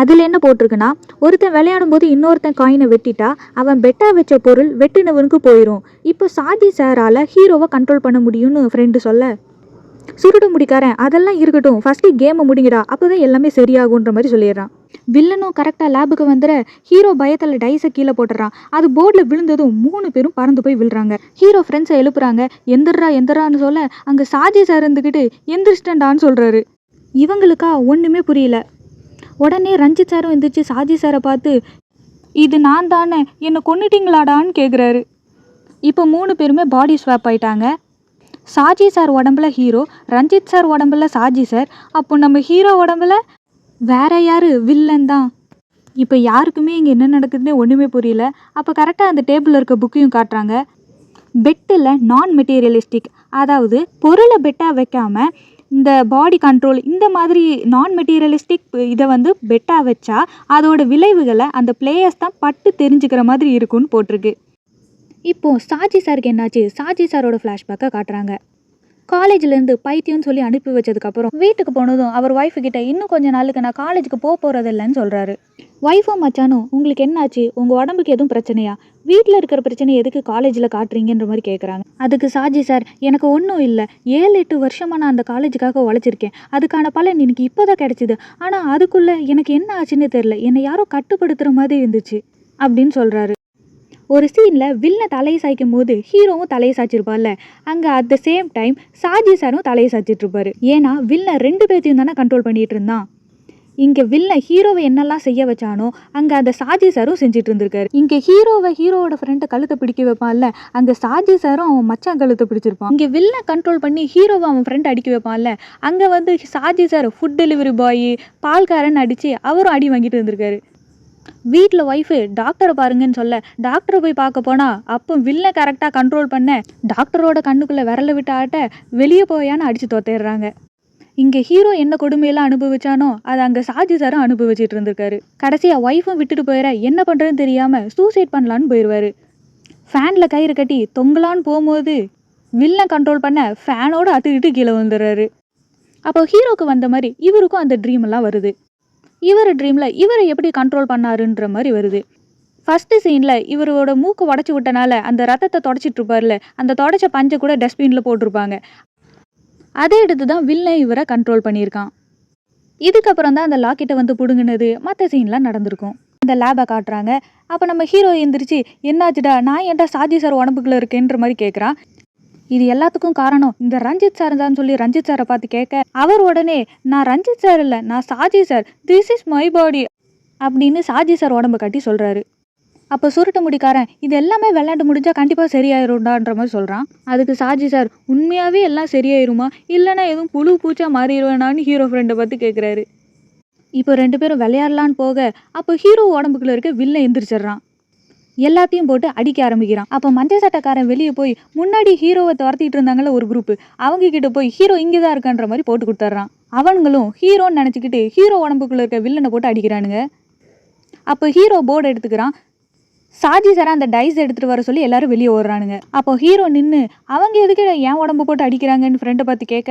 அதில் என்ன போட்டிருக்குன்னா, ஒருத்தன் விளையாடும் போது இன்னொருத்தன் காயினை வெட்டிட்டா அவன் பெட்டா வச்ச பொருள் வெட்டினவனுக்கு போயிடும். இப்போ சாஜி சாரால் ஹீரோவை கண்ட்ரோல் பண்ண முடியும்னு ஃப்ரெண்டு சொல்ல, சுருட்டு முடிக்காரன் அதெல்லாம் இருக்கட்டும், ஃபஸ்ட்டு கேமை முடிங்கடா, அப்போ தான் எல்லாமே சரியாகுன்ற மாதிரி சொல்லிடுறான். வில்லனும் கரெக்டாக லேபுக்கு வந்துட ஹீரோ பயத்தில் டைஸை கீழே போட்டுறான். அது போர்டில் விழுந்ததும் 3 பேரும் பறந்து போய் விழுறாங்க. ஹீரோ ஃப்ரெண்ட்ஸை எழுப்புறாங்க. எந்திரான்னு சொல்ல அங்கே சாஜி சார் இருந்துக்கிட்டு எந்திரிச்சிட்டேன்டான்னு சொல்கிறாரு. இவங்களுக்கா ஒன்றுமே புரியல. உடனே ரஞ்சித் சாரும் எந்திரிச்சு சாஜி சாரை பார்த்து, இது நான் தானே, என்னை கொன்னுட்டீங்களாடான்னு கேட்குறாரு. இப்போ 3 பேருமே பாடி ஸ்வாப் ஆயிட்டாங்க. சாஜி சார் உடம்புல ஹீரோ, ரஞ்சித் சார் உடம்புல சாஜி சார். அப்போ நம்ம ஹீரோ உடம்புல வேற யார்? வில்லன் தான். இப்போ யாருக்குமே இங்கே என்ன நடக்குதுன்னே ஒன்றுமே புரியல. அப்போ கரெக்டாக அந்த டேபிளில் இருக்க புக்கையும் காட்டுறாங்க. பெட்டில் நான் மெட்டீரியலிஸ்டிக், அதாவது பொருளை பெட்டாக வைக்காமல் இந்த பாடி கண்ட்ரோல் இந்த மாதிரி நான் மெட்டீரியலிஸ்டிக் இதை வந்து பெட்டாக வச்சா அதோட விளைவுகளை அந்த பிளேயர்ஸ் தான் பட்டு தெரிஞ்சுக்கிற மாதிரி இருக்குன்னு போட்டிருக்கு. இப்போது சாஜி சாருக்கு என்னாச்சு? சாஜி சாரோட ஃப்ளாஷ்பேக்கை காட்டுறாங்க. காலேஜ்லேருந்து பைத்தியம்னு சொல்லி அனுப்பி வச்சதுக்கப்புறம் வீட்டுக்கு போனதும் அவர் ஒய்ஃபுக்கிட்ட இன்னும் கொஞ்சம் நாளுக்கு நான் காலேஜுக்கு போகிறதில்லன்னு சொல்கிறாரு. ஒய்ஃபும் மச்சானும், உங்களுக்கு என்னாச்சு? உங்கள் உடம்புக்கு எதுவும் பிரச்சனையா? வீட்டில் இருக்கிற பிரச்சனை எதுக்கு காலேஜில் காட்டுறீங்கன்ற மாதிரி கேட்குறாங்க. அதுக்கு சாஜி சார், எனக்கு ஒன்றும் இல்லை, 7-8 வருஷமாக நான் அந்த காலேஜுக்காக உழைச்சிருக்கேன், அதுக்கான பலன் எனக்கு இப்போ தான் கிடச்சிது. ஆனால் அதுக்குள்ளே எனக்கு என்ன ஆச்சுன்னு தெரில, என்னை யாரோ கட்டுப்படுத்துகிற மாதிரி இருந்துச்சு அப்படின்னு சொல்கிறாரு. ஒரு சீனில் வில்லை தலையை சாய்க்கும் போது ஹீரோவும் தலையை சாய்ச்சிருப்பார்ல, அங்கே at the same time Saji சாரும் தலையை சாய்ச்சிட்ருப்பாரு. ஏன்னா வில்லை 2 பேர்த்தையும் தானே கண்ட்ரோல் பண்ணிகிட்டு இருந்தான். இங்கே வில்லை ஹீரோவை என்னெல்லாம் செய்ய வச்சானோ அங்கே அந்த சாஜி சாரும் செஞ்சுட்டு இருந்திருக்காரு. இங்கே ஹீரோவோட ஃப்ரெண்டை கழுத்தை பிடிக்க வைப்பான்ல, அங்கே சாஜி சாரும் அவன் மச்சான் கழுத்தை பிடிச்சிருப்பான். இங்கே வில்லை கண்ட்ரோல் பண்ணி ஹீரோவை அவன் ஃப்ரெண்ட் அடிக்க வைப்பான்ல, அங்கே வந்து Saji sir food delivery boy பால்காரன் அடித்து அவரும் அடி வாங்கிட்டு இருந்திருக்காரு. வீட்டில் ஒய்ஃபு டாக்டரை பாருங்கன்னு சொல்ல டாக்டரை போய் பார்க்க போனால் அப்போ வில்லை கரெக்டாக கண்ட்ரோல் பண்ண டாக்டரோட கண்ணுக்குள்ளே விரல விட்டு ஆட்ட வெளியே போயான்னு அடித்து தோத்திடுறாங்க. இங்கே ஹீரோ என்ன கொடுமையெல்லாம் அனுபவிச்சானோ அதை அங்கே சாஜி சாரும் அனுபவிச்சுட்டு இருந்திருக்காரு. கடைசியாக ஒய்ஃபும் விட்டுட்டு போயிட என்ன பண்ணுறதுன்னு தெரியாமல் சூசைட் பண்ணலான்னு போயிடுவார். ஃபேனில் கயிறு கட்டி தொங்கலான்னு போகும்போது வில்லை கண்ட்ரோல் பண்ண ஃபேனோடு அத்துக்கிட்டு கீழே வந்துடுறாரு. அப்போ ஹீரோக்கு வந்த மாதிரி இவருக்கும் அந்த ட்ரீம் எல்லாம் வருது. இவர் ட்ரீமில் இவரை எப்படி கண்ட்ரோல் பண்ணாருன்ற மாதிரி வருது. ஃபஸ்ட்டு சீனில் இவரோட மூக்கை உடச்சி விட்டனால அந்த ரத்தத்தை தொடச்சிட்டு இருப்பார்ல, அந்த தொடச்ச பஞ்சை கூட டஸ்ட்பினில் போட்டிருப்பாங்க. அதை எடுத்து தான் வில்லன் இவரை கண்ட்ரோல் பண்ணியிருக்கான். இதுக்கப்புறம் தான் அந்த லாக்கெட்டை வந்து பிடுங்கினது மற்ற சீன்லாம் நடந்திருக்கும். இந்த லேபை காட்டுறாங்க. அப்போ நம்ம ஹீரோ எந்திரிச்சு, என்னாச்சுடா, நான் ஏன்டா சாஜி சார் உடம்புக்குள்ளே இருக்கேன்ற மாதிரி கேட்குறான். இது எல்லாத்துக்கும் காரணம் இந்த ரஞ்சித் சார் தான் சொல்லி ரஞ்சித் சாரை பார்த்து கேட்க அவர் உடனே, நான் ரஞ்சித் சார் இல்லை, நான் Saji sir, this is my body அப்படின்னு சாஜி சார் உடம்பு காட்டி சொல்கிறாரு. அப்போ சுருட்ட முடிக்காரன், இது எல்லாமே விளையாண்டு முடிஞ்சால் கண்டிப்பாக சரியாயிரும்டான்ற மாதிரி சொல்கிறான். அதுக்கு சாஜி சார், உண்மையாகவே எல்லாம் சரியாயிருமா, இல்லைனா எதுவும் புழு பூச்சா மாறிடுவேனான்னு ஹீரோ ஃப்ரெண்டை பார்த்து கேட்குறாரு. இப்போ 2 பேரும் விளையாடலான்னு போக அப்போ ஹீரோ உடம்புக்குள்ளே இருக்க வில்லை எந்திரிச்சிட்றான். எல்லாத்தையும் போட்டு அடிக்க ஆரம்பிக்கிறான். அப்போ மஞ்சள் சட்டைக்காரன் வெளியே போய் முன்னாடி ஹீரோவை துரத்திட்டு இருந்தாங்களே ஒரு குரூப்பு, அவங்க கிட்ட போய் ஹீரோ இங்கே தான் இருக்கான்ற மாதிரி போட்டு கொடுத்துட்றான். அவனுங்களும் ஹீரோன்னு நினச்சிக்கிட்டு ஹீரோ உடம்புக்குள்ளே இருக்க வில்லனை போட்டு அடிக்கிறானுங்க. அப்போ ஹீரோ போர்டு எடுத்துக்கிறான். சாஜி சார் அந்த டைஸ் எடுத்துகிட்டு வர சொல்லி எல்லாரும் வெளியே ஓடுறானுங்க. அப்போ ஹீரோ நின்று அவங்க எதுக்கு என் உடம்பு போட்டு அடிக்கிறாங்கன்னு ஃப்ரெண்டை பார்த்து கேட்க,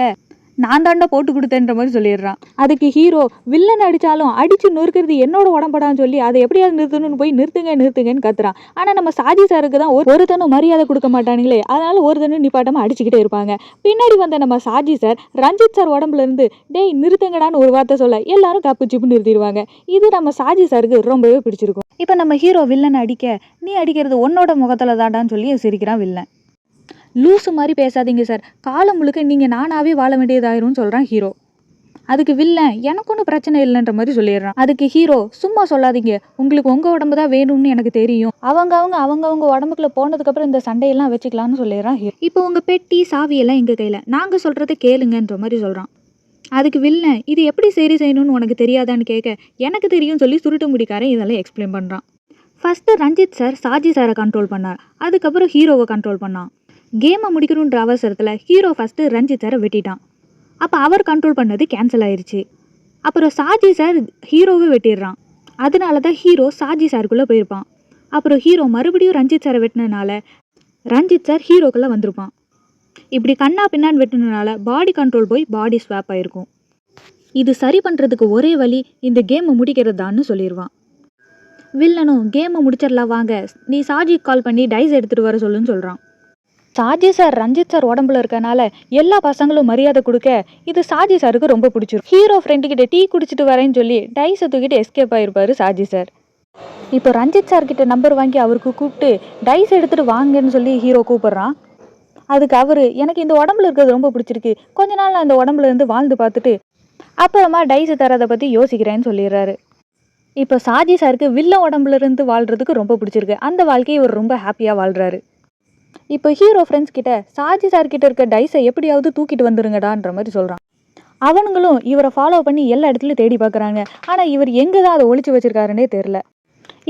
நான் தாண்டா போட்டு கொடுத்தேன்ற மாதிரி சொல்லிடுறான். அதுக்கு ஹீரோ, வில்லன் அடிச்சாலும் அடிச்சு நொறுக்கிறது என்னோட உடம்படான்னு சொல்லி அதை எப்படியாவது நிறுத்தணும்னு போய் நிறுத்துங்கன்னு கத்துறான். ஆனா நம்ம சாஜி சாருக்கு தான் ஒருத்தனும் மரியாதை கொடுக்க மாட்டானுங்களே, அதனால ஒருத்தனும் நிப்பாட்டாம அடிச்சுக்கிட்டே இருப்பாங்க. பின்னாடி வந்த நம்ம சாஜி சார் ரஞ்சித் சார் உடம்புல இருந்து டேய் நிறுத்துங்கடான்னு ஒரு வார்த்தை சொல்ல எல்லாரும் கப்பு சிப்பு நிறுத்திடுவாங்க. இது நம்ம சாஜி சாருக்கு ரொம்பவே பிடிச்சிருக்கும். இப்ப நம்ம ஹீரோ வில்லனை அடிக்க, நீ அடிக்கிறது உன்னோட முகத்துல தாண்டான்னு சொல்லி சிரிக்கிறான் வில்லன். லூசு மாதிரி பேசாதீங்க சார், காலம் முழுக்க நீங்கள் நானாகவே வாழ வேண்டியதாயிரும்னு சொல்கிறான் ஹீரோ. அதுக்கு வில்லன், எனக்கு ஒன்றும் பிரச்சனை இல்லைன்ற மாதிரி சொல்லிடுறான். அதுக்கு ஹீரோ, சும்மா சொல்லாதீங்க, உங்களுக்கு உங்கள் உடம்பு தான் வேணும்னு எனக்கு தெரியும், அவங்கவுங்க உடம்புக்குள்ள போனதுக்கப்புறம் இந்த சண்டையெல்லாம் வச்சுக்கலாம்னு சொல்லிடுறான் ஹீரோ. இப்போ உங்கள் பெட்டி சாவியெல்லாம் எங்கள் கையில், நாங்கள் சொல்கிறத கேளுங்கன்ற மாதிரி சொல்கிறான். அதுக்கு வில்லன், இது எப்படி சரி செய்யணும்னு உனக்கு தெரியாதான்னு கேட்க, எனக்கு தெரியும் சொல்லி சுருட்டு முடிக்காரன் இதெல்லாம் எக்ஸ்பிளைன் பண்ணுறான். ஃபஸ்ட்டு ரஞ்சித் சார் சாஜி சாரை கண்ட்ரோல் பண்ணார், அதுக்கப்புறம் ஹீரோவை கண்ட்ரோல் பண்ணான். கேமை முடிக்கணுன்ற அவசரத்தில் ஹீரோ ஃபஸ்ட்டு ரஞ்சித் சாரை வெட்டிட்டான். அப்போ அவர் கண்ட்ரோல் பண்ணது கேன்சல் ஆயிடுச்சு. அப்புறம் சாஜி சார் ஹீரோவை வெட்டிடுறான். அதனால தான் ஹீரோ சாஜி சாருக்குள்ளே போயிருப்பான். அப்புறம் ஹீரோ மறுபடியும் ரஞ்சித் சாரை வெட்டினதுனால ரஞ்சித் சார் ஹீரோக்குள்ளே வந்திருப்பான். இப்படி கண்ணா பின்னான்னு வெட்டினதுனால பாடி கண்ட்ரோல் போய் பாடி ஸ்வாப் ஆகிருக்கும். இது சரி பண்ணுறதுக்கு ஒரே வழி இந்த கேமை முடிக்கிறது தான்னு சொல்லிடுவான். வில்லனும், கேமை முடிச்சிடலாம் வாங்க, நீ சாஜிக்கு கால் பண்ணி டைஸ் எடுத்துகிட்டு வர சொல்லுன்னு சொல்கிறான். சாஜி சார் ரஞ்சித் சார் உடம்புல இருக்கனால எல்லா பசங்களும் மரியாதை கொடுக்க இது சாஜி சாருக்கு ரொம்ப பிடிச்சிரும். ஹீரோ ஃப்ரெண்டுக்கிட்ட டீ குடிச்சிட்டு வரேன்னு சொல்லி டைஸை தூக்கிட்டு எஸ்கேப் ஆகிருப்பாரு சாஜி சார். இப்போ ரஞ்சித் சார்கிட்ட நம்பர் வாங்கி அவருக்கு கூப்பிட்டு டைஸ் எடுத்துகிட்டு வாங்கன்னு சொல்லி ஹீரோ கூப்பிட்றான். அதுக்கு அவர், எனக்கு இந்த உடம்புல இருக்கிறது ரொம்ப பிடிச்சிருக்கு, கொஞ்ச நாள் நான் இந்த உடம்புல இருந்து வாழ்ந்து பார்த்துட்டு அப்புறமா டைஸை தரதை பற்றி யோசிக்கிறேன்னு சொல்லிடுறாரு. இப்போ சாஜி சாருக்கு வில்ல உடம்புல இருந்து வாழ்கிறதுக்கு ரொம்ப பிடிச்சிருக்கு, அந்த வாழ்க்கையை இவர் ரொம்ப ஹாப்பியாக வாழ்கிறாரு. இப்போ ஹீரோ ஃப்ரெண்ட்ஸ் கிட்ட சாஜி சார்கிட்ட இருக்க டைஸை எப்படியாவது தூக்கிட்டு வந்துருங்கடான்ற மாதிரி சொல்கிறான். அவனுங்களும் இவரை ஃபாலோ பண்ணி எல்லா இடத்துலையும் தேடி பார்க்குறாங்க. ஆனால் இவர் எங்கே தான் அதை ஒழிச்சு வச்சிருக்காருன்னே தெரில.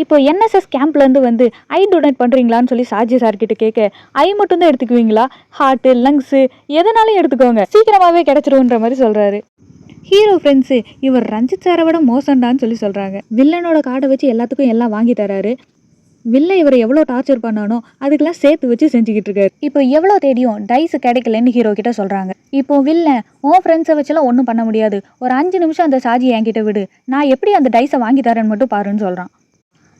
இப்போ என்எஸ்எஸ் கேம்ப்லேருந்து வந்து ஐ டொனேட் பண்ணுறீங்களான்னு சொல்லி சாஜி சார்கிட்ட கேட்க, ஐ மட்டும்தான் எடுத்துக்குவீங்களா, ஹார்ட்டு லங்ஸு எதனாலும் எடுத்துக்கோங்க, சீக்கிரமாகவே கிடச்சிருன்ற மாதிரி சொல்கிறாரு. ஹீரோ ஃப்ரெண்ட்ஸு, இவர் ரஞ்சித் சாரை விட மோசண்டான்னு சொல்லி சொல்கிறாங்க. வில்லனோட கார்டை வச்சு எல்லாத்துக்கும் எல்லாம் வாங்கி தராரு. வில்ல இவரை எவ்வளோ டார்ச்சர் பண்ணானோ அதுக்கெல்லாம் சேர்த்து வச்சு செஞ்சுக்கிட்டு இருக்காரு. இப்போ எவ்வளோ தேடியும் டைஸ் கிடைக்கலன்னு ஹீரோ கிட்ட சொல்கிறாங்க. இப்போ வில்ல, உன் ஃப்ரெண்ட்ஸை வச்செல்லாம் ஒன்றும் பண்ண முடியாது, ஒரு 5 நிமிஷம் அந்த சாஜியை என்கிட்ட விடு, நான் எப்படி அந்த டைஸை வாங்கி தரேன்னு மட்டும் பாருன்னு சொல்கிறான்.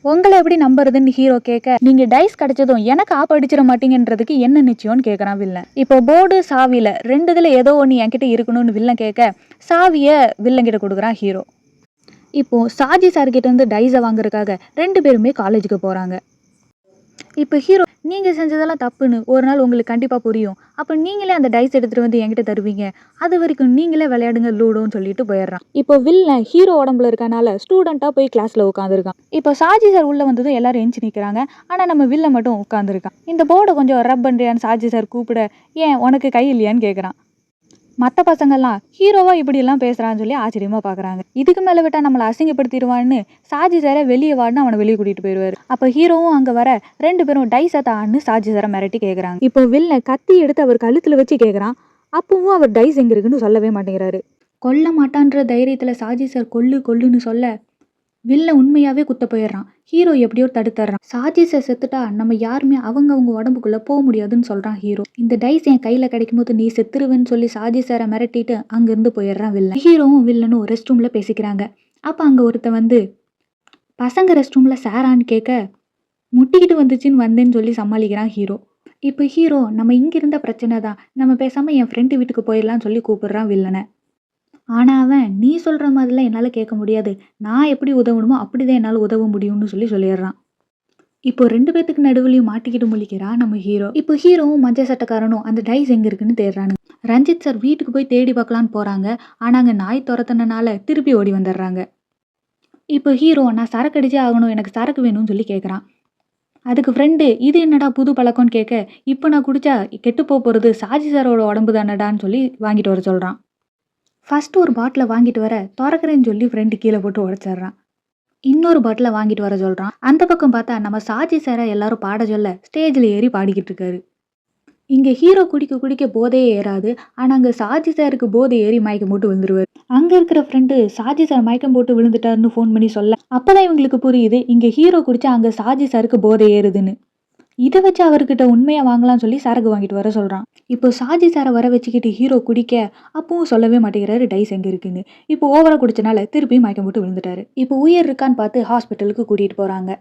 உங்களை எப்படி நம்புறதுன்னு ஹீரோ கேட்க, நீங்கள் டைஸ் கிடைச்சதும் எனக்கு ஆப் அடிச்சிட மாட்டீங்கன்றதுக்கு என்ன நிச்சயம்னு கேட்குறான் வில்லன். இப்போ போர்டு சாவியில் 2 இதில் ஏதோ ஒன்று என்கிட்ட இருக்கணும்னு வில்லன் கேட்க, சாவியை வில்லங்கிட்ட கொடுக்குறான் ஹீரோ. இப்போது சாஜி சார்கிட்ட இருந்து டைஸை வாங்குறதுக்காக 2 பேருமே காலேஜுக்கு போகிறாங்க. இப்போ ஹீரோ, நீங்கள் செஞ்சதெல்லாம் தப்புன்னு ஒரு நாள் உங்களுக்கு கண்டிப்பாக புரியும், அப்போ நீங்களே அந்த டைஸ் எடுத்துகிட்டு வந்து என்கிட்ட தருவீங்க, அது வரைக்கும் நீங்களே விளையாடுங்க லூடோன்னு சொல்லிட்டு போயிடுறான். இப்போ வில்லன் ஹீரோ உடம்புல இருக்கனால ஸ்டூடெண்ட்டாக போய் கிளாஸில் உட்காந்துருக்கான். இப்போ சாஜி சார் உள்ளே வந்ததும் எல்லாரும் எஞ்சி நிற்கிறாங்க. ஆனால் நம்ம வில்ல மட்டும் உட்காந்துருக்கான். இந்த போர்டை கொஞ்சம் ரப் பண்ணுறியான்னு சாஜி சார் கூப்பிட, ஏன் உனக்கு கை இல்லையான்னு கேட்குறான். மற்ற பசங்கள்லாம் ஹீரோவா இப்படியெல்லாம் பேசுகிறான்னு சொல்லி ஆச்சரியமாக பார்க்குறாங்க. இதுக்கு மேலே விட்டால் நம்மளை அசிங்கப்படுத்திடுவான்னு சாஜி சாரை வெளியே வாடினு அவனை வெளியே கூட்டிகிட்டு போயிடுவார். அப்போ ஹீரோவும் அங்கே வர 2 பேரும் டைஸை தான்னு சாஜி சாரை மிரட்டி கேட்குறாங்க. இப்போ வில்ல கத்தி எடுத்து அவர் கழுத்தில் வச்சு கேட்குறான். அப்பவும் அவர் டைஸ் எங்கே இருக்குன்னு சொல்லவே மாட்டேங்கிறாரு. கொல்ல மாட்டான்ற தைரியத்தில் சாஜி சார் கொல்லுன்னு சொல்ல வில்ல உண்மையாகவே குத்த போயிடுறான். ஹீரோ எப்படியோ தடுத்துறான். சாஜி சார் செத்துட்டா நம்ம யாருமே அவங்க உடம்புக்குள்ளே போக முடியாதுன்னு சொல்கிறான் ஹீரோ. இந்த டைஸ் என் கையில் கிடைக்கும் போது நீ செத்துருவேன்னு சொல்லி சாஜி சாரை மிரட்டிட்டு அங்கேருந்து போயிடுறான் வில்லன். ஹீரோவும் வில்லனும் ரெஸ்ட் ரூமில் பேசிக்கிறாங்க. அப்போ அங்கே ஒருத்தன் வந்து, பசங்க ரெஸ்ட் ரூமில் சாரான்னு கேட்க, முட்டிக்கிட்டு வந்துச்சுன்னு வந்தேன்னு சொல்லி சமாளிக்கிறான் ஹீரோ. இப்போ ஹீரோ, நம்ம இங்கே இருந்த பிரச்சனை தான், நம்ம பேசாமல் என் ஃப்ரெண்டு வீட்டுக்கு போயிடலான்னு சொல்லி கூப்பிடுறான் வில்லனை. ஆனால் அவன், நீ சொல்கிற மாதிரிலாம் என்னால் கேட்க முடியாது, நான் எப்படி உதவணுமோ அப்படி தான் என்னால் உதவ முடியும்னு சொல்லிடுறான். இப்போ 2 பேத்துக்கு நடுவுலையும் மாட்டிக்கிட்டு முழிக்கிறான் நம்ம ஹீரோ. இப்போ ஹீரோவும் மஞ்சள் சட்டக்காரனும் அந்த டைஸ் எங்கே இருக்குன்னு தேடுறானுங்க. ரஞ்சித் சார் வீட்டுக்கு போய் தேடி பார்க்கலான்னு போகிறாங்க. ஆனால் அங்கே நாய் துரத்துனனால திருப்பி ஓடி வந்துடுறாங்க. இப்போ ஹீரோ, நான் சரக்கு அடிச்சே ஆகணும், எனக்கு சரக்கு வேணும்னு சொல்லி கேட்குறான். அதுக்கு ஃப்ரெண்டு, இது என்னடா புது பழக்கம்னு கேட்க, இப்போ நான் குடித்தா கெட்டு போகிறது சாஜி சாரோட உடம்பு தானடான்னு சொல்லி வாங்கிட்டு வர சொல்கிறான். ஃபஸ்ட்டு ஒரு பாட்டிலை வாங்கிட்டு வர திறக்கிறேன்னு சொல்லி ஃப்ரெண்டு கீழே போட்டு உடச்சிட்றான். இன்னொரு பாட்டிலை வாங்கிட்டு வர சொல்கிறான். அந்த பக்கம் பார்த்தா நம்ம சாஜி சாரை எல்லாரும் பாட சொல்ல ஸ்டேஜில் ஏறி பாடிக்கிட்டு இருக்காரு. இங்கே ஹீரோ குடிக்க போதையே ஏறாது. ஆனால் அங்கே சாஜி சாருக்கு போதை ஏறி மயக்கம் போட்டு விழுந்துருவார். அங்கே இருக்கிற ஃப்ரெண்டு சாஜி சார் மயக்கம் போட்டு விழுந்துட்டாருன்னு ஃபோன் பண்ணி சொல்ல, அப்போ தான் இவங்களுக்கு புரியுது இங்கே ஹீரோ குடித்தா அங்கே சாஜி சாருக்கு போதை ஏறுதுன்னு. இதை வச்சு அவர்கிட்ட உண்மையா வாங்கலாம்னு சொல்லி சரக்கு வாங்கிட்டு வர சொல்றான். இப்போ சாஜி சாரை வர வச்சுக்கிட்டு ஹீரோ குடிக்க அப்பவும் சொல்லவே மாட்டேங்கிறாரு டைஸ் எங்க இருக்குன்னு. இப்போ ஓவரா குடிச்சனால திருப்பி மயக்கம் போட்டு விழுந்துட்டாரு. இப்போ உயிர் இருக்கான்னு பார்த்து ஹாஸ்பிட்டலுக்கு கூட்டிட்டு போறாங்க.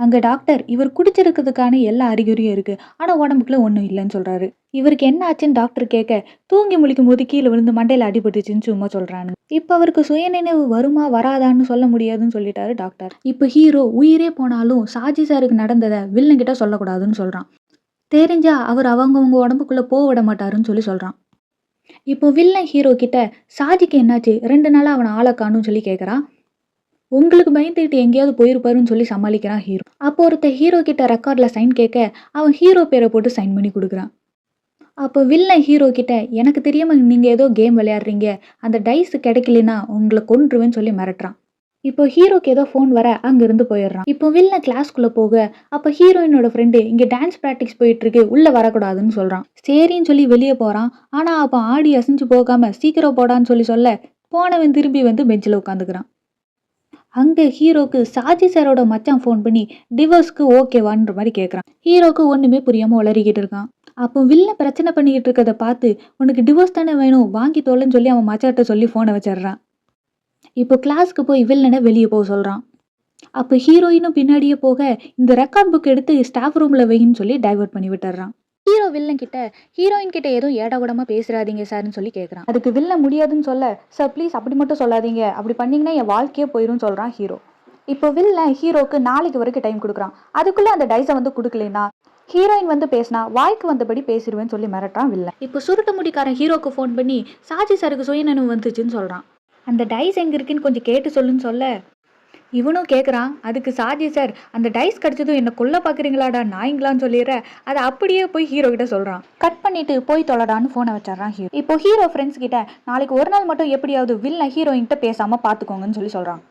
அங்க டாக்டர் இவர் குடிச்சிருக்கிறதுக்கான எல்லா அறிகுறியும் இருக்கு, ஆனா உடம்புக்குள்ள ஒன்றும் இல்லைன்னு சொல்றாரு. இவருக்கு என்ன ஆச்சுன்னு டாக்டர் கேட்க தூங்கி முழிக்கும் போது கீழே விழுந்து மண்டையில அடிபட்டுச்சுன்னு சும்மா சொல்றானு. இப்ப அவருக்கு சுயநினைவு வருமா வராதான்னு சொல்ல முடியாதுன்னு சொல்லிட்டாரு டாக்டர். இப்ப ஹீரோ உயிரே போனாலும் சாஜி சாருக்கு நடந்ததை வில்லன் கிட்ட சொல்லக்கூடாதுன்னு சொல்றான். தெரிஞ்சா அவர் அவங்கவுங்க உடம்புக்குள்ள போக விட மாட்டாருன்னு சொல்றான். இப்போ வில்லன் ஹீரோ கிட்ட சாஜிக்கு என்னாச்சு, 2 நாளா அவனை ஆளை காணும்னு சொல்லி கேட்கறான். உங்களுக்கு பயந்துக்கிட்டு எங்கேயாவது போயிருப்பாருன்னு சொல்லி சமாளிக்கிறான் ஹீரோ. அப்போ ஒருத்தர் ஹீரோ கிட்ட ரெக்கார்ட்ல சைன் கேட்க அவன் ஹீரோ பேரை போட்டு சைன் பண்ணி கொடுக்குறான். அப்போ வில்லன் ஹீரோ கிட்ட எனக்கு தெரியாம நீங்க ஏதோ கேம் விளையாடுறீங்க, அந்த டைஸ் கிடைக்கலனா உங்களை கொன்றுவேன்னு சொல்லி மிரட்டுறான். இப்போ ஹீரோக்கு ஏதோ ஃபோன் வர அங்கிருந்து போயிடுறான். இப்போ வில்லன் கிளாஸ்க்குள்ள போக அப்போ ஹீரோயினோட ஃப்ரெண்டு இங்க டான்ஸ் ப்ராக்டிஸ் போயிட்டு இருக்கு, உள்ள வரக்கூடாதுன்னு சொல்றான். சரின்னு சொல்லி வெளியே போறான். ஆனா அப்போ ஆடி அசைஞ்சு போகாம சீக்கிரம் போடான்னு சொல்ல போனவன் திரும்பி வந்து பெஞ்சில் உட்காந்துக்கிறான். அங்கே ஹீரோக்கு சாஜி சாரோட மச்சான் ஃபோன் பண்ணி டிவோர்ஸ்க்கு ஓகேவான்ற மாதிரி கேட்குறான். ஹீரோக்கு ஒன்றுமே புரியாமல் உளறிக்கிட்டு இருக்கான். அப்போ வில்ல பிரச்சனை பண்ணிக்கிட்டு இருக்கிறத பார்த்து உனக்கு டிவோர்ஸ் தானே வேணும் வாங்கி தோலன்னு சொல்லி அவன் மச்சாட்ட சொல்லி ஃபோனை வச்சிடுறான். இப்போ கிளாஸ்க்கு போய் வில்லனை வெளியே போக சொல்கிறான். அப்போ ஹீரோயினும் பின்னாடியே போக இந்த ரெக்கார்ட் புக் எடுத்து ஸ்டாஃப் ரூமில் வைன்னு சொல்லி டைவர்ட் பண்ணி விட்டுறான். ஹீரோ வில்லன் கிட்ட ஹீரோயின் கிட்ட எதுவும் ஏடாகூடமா பேசுறாதீங்க சார்னு சொல்லி கேட்குறான். அதுக்கு வில்லன் முடியாதுன்னு சொல்ல சார் ப்ளீஸ் அப்படி மட்டும் சொல்லாதீங்க, அப்படி பண்ணீங்கன்னா என் வாழ்க்கையே போயிடும் சொல்றான் ஹீரோ. இப்போ வில்லன் ஹீரோக்கு நாளைக்கு வரைக்கும் டைம் கொடுக்குறான். அதுக்குள்ள அந்த டைஸை வந்து கொடுக்கலனா ஹீரோயின் வந்து பேசினா வாய்க்கு வந்தபடி பேசிடுவேன்னு சொல்லி மிரட்டான் வில்லன். இப்போ சுருட்டு முடிக்காரன் ஹீரோக்கு ஃபோன் பண்ணி சாஜி சாருக்கு சுயநினைவு வந்துச்சுன்னு சொல்றான். அந்த டைஸ் எங்க இருக்குன்னு கொஞ்சம் கேட்டு சொல்லுன்னு சொல்ல இவனும் கேட்குறான். அதுக்கு சாஜி சார் அந்த டைஸ் கிடச்சதும் என்ன கொல்ல பார்க்குறீங்களாடா நாய்ங்களான்னு சொல்லிடுற அதை அப்படியே போய் ஹீரோ கிட்ட சொல்கிறான். கட் பண்ணிட்டு போய் தொலைடான்னு ஃபோனை வச்சிடறான் ஹீரோ. இப்போ ஹீரோ ஃப்ரெண்ட்ஸ் கிட்ட நாளைக்கு ஒரு நாள் மட்டும் எப்படியாவது வில்லன் ஹீரோயின்கிட்ட பேசாமல் பார்த்துக்கோங்கன்னு சொல்லி சொல்கிறான்.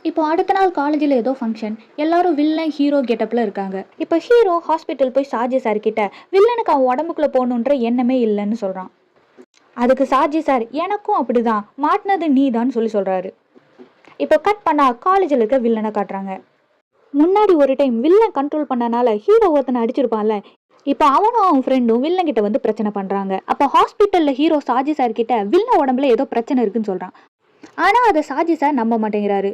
இப்போ அடுத்த நாள் காலேஜில் ஏதோ ஃபங்க்ஷன், எல்லாரும் வில்லன் ஹீரோ கெட்டப்பில் இருக்காங்க. இப்போ ஹீரோ ஹாஸ்பிட்டல் போய் சாஜி சார் கிட்ட வில்லனுக்கு அவன் உடம்புக்குள்ளே போகணுன்ற எண்ணமே இல்லைன்னு சொல்கிறான். அதுக்கு சாஜி சார் எனக்கும் அப்படிதான், மாட்டினது நீ தான் சொல்கிறாரு. இப்போ கட் பண்ணா காலேஜில் இருக்க வில்லனை காட்டுறாங்க. முன்னாடி ஒரு டைம் வில்லன் கண்ட்ரோல் பண்ணனால ஹீரோ ஒருத்தனை அடிச்சிருப்பான்ல, இப்போ அவனும் அவன் ஃப்ரெண்டும் வில்லன் கிட்ட வந்து பிரச்சனை பண்றாங்க. அப்போ ஹாஸ்பிட்டல்ல ஹீரோ சாஜி சார் கிட்ட வில்லன் உடம்புல ஏதோ பிரச்சனை இருக்குன்னு சொல்றான். ஆனா அதை சாஜி சார் நம்ப மாட்டேங்கிறாரு.